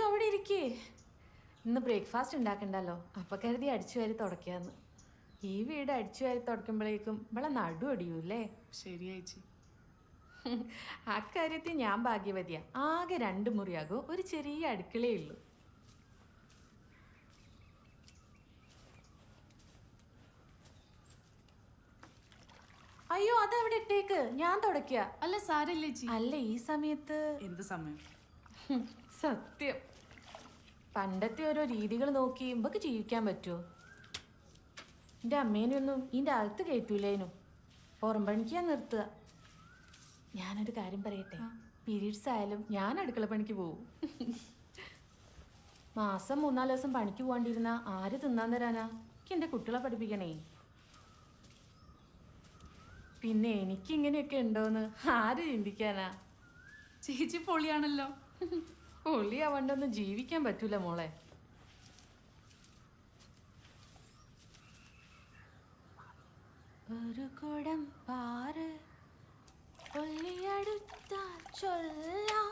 അവിടെ ഇരിക്കേ. ഇന്ന് ബ്രേക്ക്ഫാസ്റ്റ് ഉണ്ടാക്കണ്ടല്ലോ, അപ്പം കരുതി അടിച്ചു വാരി തുടയ്ക്കാന്ന്. ഈ വീട് അടിച്ചു വാരി തുടയ്ക്കുമ്പോഴേക്കും ഇവിടെ നടു അടിയൂല്ലേ. ശരിയായിച്ചി. അക്കാര്യത്തിൽ ഞാൻ ഭാഗ്യവതിയാ. ആകെ 2 മുറിയാകും, ഒരു ചെറിയ അടുക്കളയേ ഉള്ളൂ. അയ്യോ അതവിടെ ഇട്ടേക്ക്, ഞാൻ തുടയ്ക്ക. അല്ല സാരല്ലേ ചേച്ചി. അല്ല ഈ സമയത്ത് എന്ത് സമയം? സത്യം പണ്ടത്തെ ഓരോ രീതികൾ നോക്കി ഇമ്പക്ക് ജീവിക്കാൻ പറ്റുമോ? എൻ്റെ അമ്മേനെയൊന്നും ഇതിൻ്റെ അകത്ത് കയറ്റൂലേനും. പുറം പണിക്ക് ഞാൻ നിർത്തുക. ഞാനൊരു കാര്യം പറയട്ടെ, പീരീഡ്സ് ആയാലും ഞാൻ അടുക്കള പണിക്ക് പോവും. മാസം 3-4 ദിവസം പണിക്ക് പോകാണ്ടിരുന്ന ആര് തിന്നാൻ തരാനാ? എനിക്ക് എൻ്റെ കുട്ടികളെ പഠിപ്പിക്കണേ. പിന്നെ എനിക്കിങ്ങനെയൊക്കെ ഉണ്ടോയെന്ന് ആര് ചിന്തിക്കാനാ? ചേച്ചി പൊളിയാണല്ലോ. പൊളിയാവണ്ടൊന്നും ജീവിക്കാൻ പറ്റൂല മോളെ. ഒരു കുടം പാറ് ഒല്ലിയടുത്താൽ ചൊല്ലാം,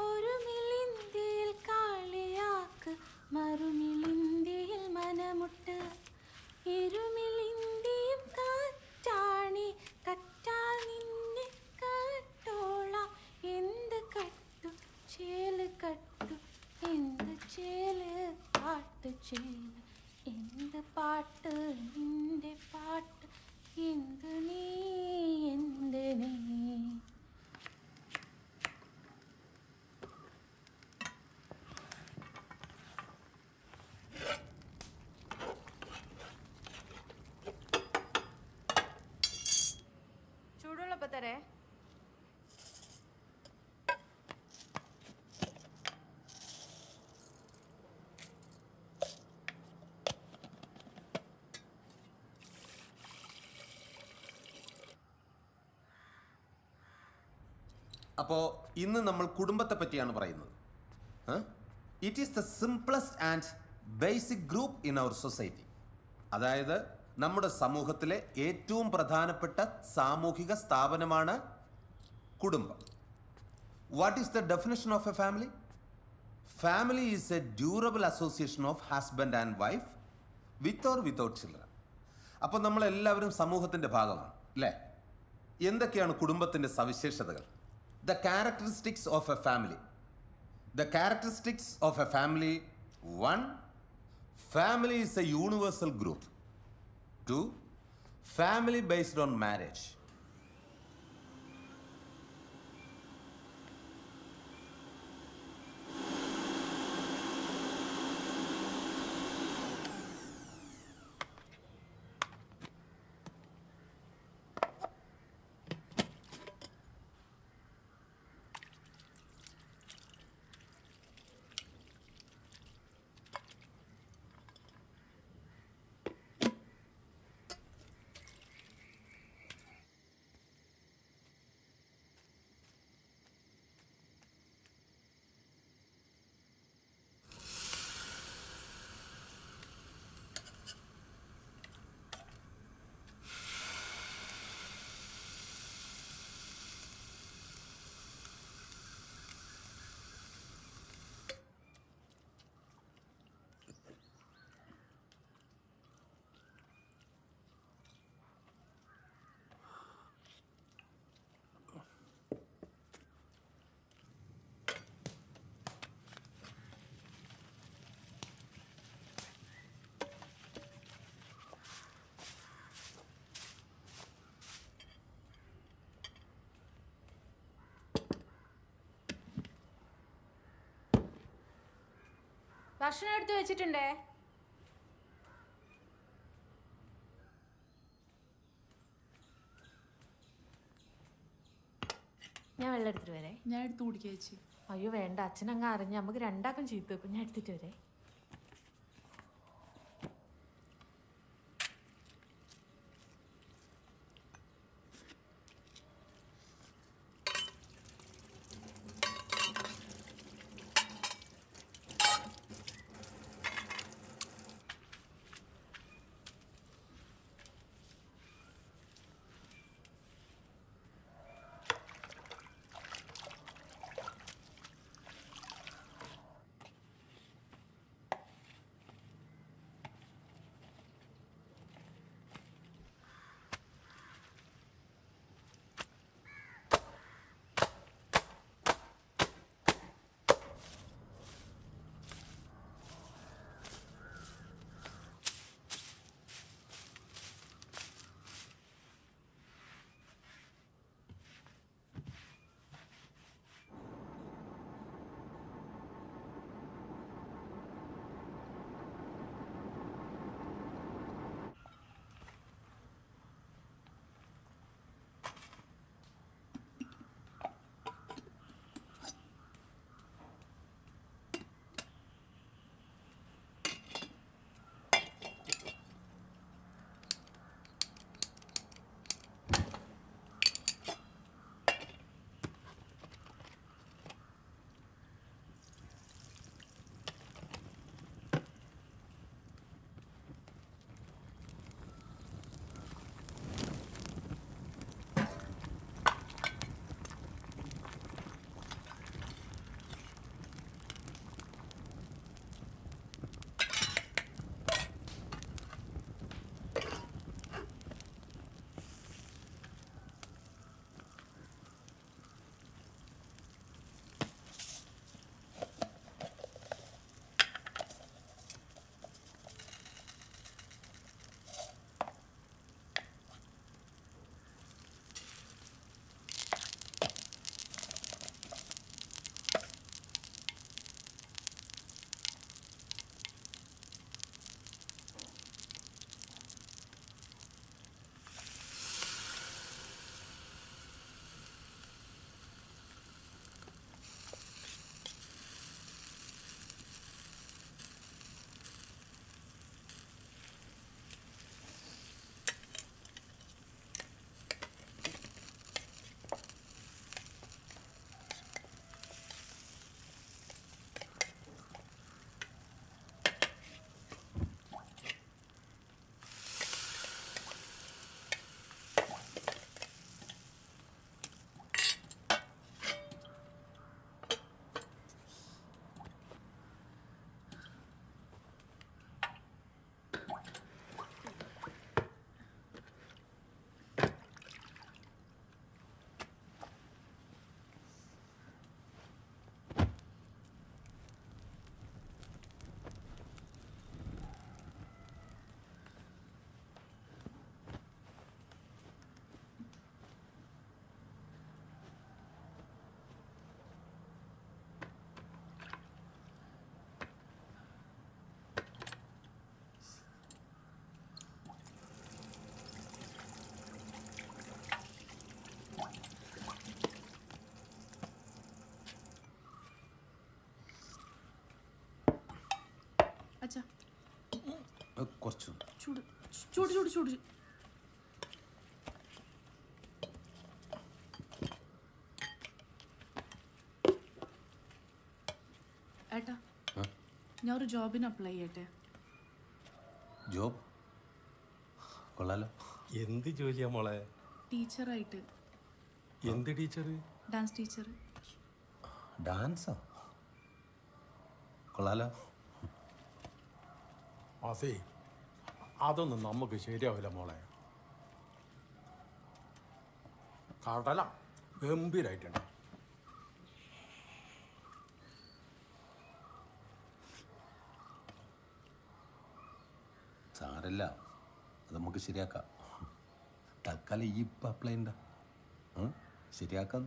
ഒരു മിളിന്തിയിൽ കാളിയാക്ക് മറുമിളിന്തിയിൽ മനമുട്ട്, ഇരുമിളിന്തിയും കാറ്റാണി കറ്റാൽ നിന്നെ കട്ടോളാം. എന്ത് കട്ടു ചേല് കട്ടു, എന്ത് ചേല് പാട്ട് ചേല്, എന്ത് പാട്ട് നിന്റെ പാട്ട്, എന്ത് നീ എന്ത് നീ. ചൂടുള്ളപ്പോ തരേ. അപ്പോൾ ഇന്ന് നമ്മൾ കുടുംബത്തെ പറ്റിയാണ് പറയുന്നത്. It is the simplest and basic group in our society. അതായത് നമ്മുടെ സമൂഹത്തിലെ ഏറ്റവും പ്രധാനപ്പെട്ട സാമൂഹിക സ്ഥാപനമാണ് കുടുംബം. What is the definition of a family? Family is a durable association of husband and wife with or without children. അപ്പോൾ നമ്മളെല്ലാവരും സമൂഹത്തിൻ്റെ ഭാഗമാണ് അല്ലേ? എന്തൊക്കെയാണ് കുടുംബത്തിൻ്റെ സവിശേഷതകൾ? The characteristics of a family. The characteristics of a family: 1. Family is a universal group. 2. Family based on marriage. ഭക്ഷണം എടുത്ത് വെച്ചിട്ടുണ്ടേ. ഞാൻ വെള്ളം എടുത്തിട്ട് വരെ. ഞാൻ എടുത്ത് കുടിക്കാം ചേച്ചി. അയ്യോ വേണ്ട, അച്ഛനങ്ങ് അറിഞ്ഞ് നമുക്ക് രണ്ടാക്കും ചീത്ത വെക്കും. ഞാൻ എടുത്തിട്ട് വരെ. അച്ഛാ കുറച്ച് ചൂട് ചൂട് ചൂട് ചൂട് ഏട്ടാ ആ? ഞാൻ ഒരു ജോബിന് അപ്ലൈ ചെയ്യട്ടെ ജോബ് കൊള്ളാലോ. എന്ത് ജോലിയാ മോളെ? ടീച്ചറായിട്ട്. എന്ത് ടീച്ചർ? Dance teacher. ഡാൻസോ? കൊള്ളാലോ. അതെ, അതൊന്നും നമുക്ക് ശരിയാവില്ല മോളെ. കടല ഗംഭീരായിട്ടുണ്ട്. സാരല്ല, അത് നമുക്ക് ശരിയാക്കാം. തൽക്കാലം ഈ ഇപ്പം അപ്ലൈ ഉണ്ട ശരിയാക്കാം.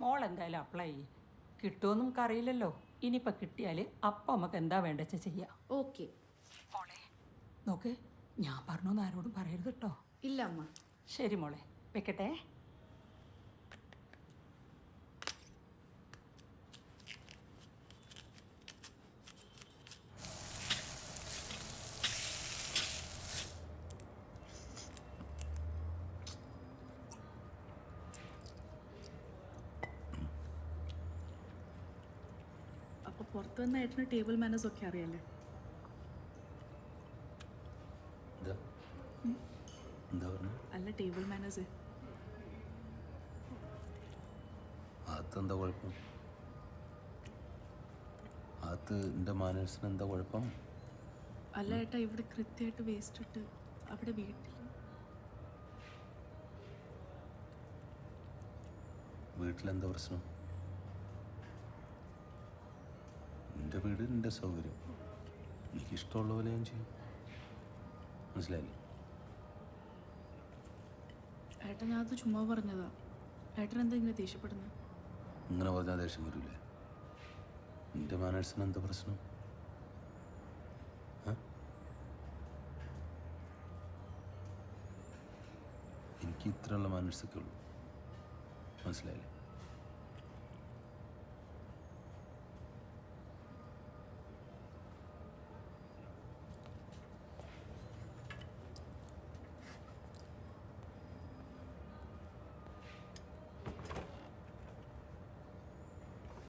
മോൾ എന്തായാലും അപ്ലൈ ചെയ്യും. കിട്ടുമെന്ന് നമുക്ക് അറിയില്ലല്ലോ. ഇനിയിപ്പോൾ കിട്ടിയാൽ അപ്പം നമുക്ക് എന്താ വേണ്ടച്ച ചെയ്യാം. ഓക്കെ. മോളെ നോക്ക്, ഞാൻ പറഞ്ഞോന്ന് ആരോടും പറയരുത് കേട്ടോ. ഇല്ല അമ്മ. ശരി മോളെ, വെക്കട്ടെ. അപ്പൊ പുറത്ത് വന്ന ഏട്ടന് ടേബിൾ മാനേഴ്സ് ഒക്കെ അറിയാലേ? എന്താ പറഞ്ഞു? അല്ല, ടേബിൾ മാനേഴ്സ്. അതെന്താ കുഴപ്പം? അത് എൻ്റെ മാനേഴ്സിന് എന്താ കുഴപ്പം? അല്ല ഏട്ടാ, ഇവിടെ കൃത്യമായിട്ട് വേസ്റ്റ് ഇട്ട് അവിടെ വീട്ടിൽ. വീട്ടിലെന്താ പ്രശ്നം? എൻ്റെ വീട് എൻ്റെ സൗകര്യം. എനിക്കിഷ്ടമുള്ള പോലെ ഞാൻ ചെയ്യും. മനസ്സിലായില്ലേ? ഏട്ടാ, ഞാൻ അത് ചുമ്മാ പറഞ്ഞതാ. ഏട്ടൻ എന്താ ഇങ്ങനെ ദേഷ്യപ്പെടുന്നത്? ഇങ്ങനെ പറഞ്ഞാൽ ദേഷ്യം വരില്ലേ? എൻ്റെ മാനേഴ്സിന് എന്താ പ്രശ്നം? എനിക്ക് ഇത്രയുള്ള മാനേഴ്സൊക്കെ ഉള്ളൂ. മനസ്സിലായില്ലേ?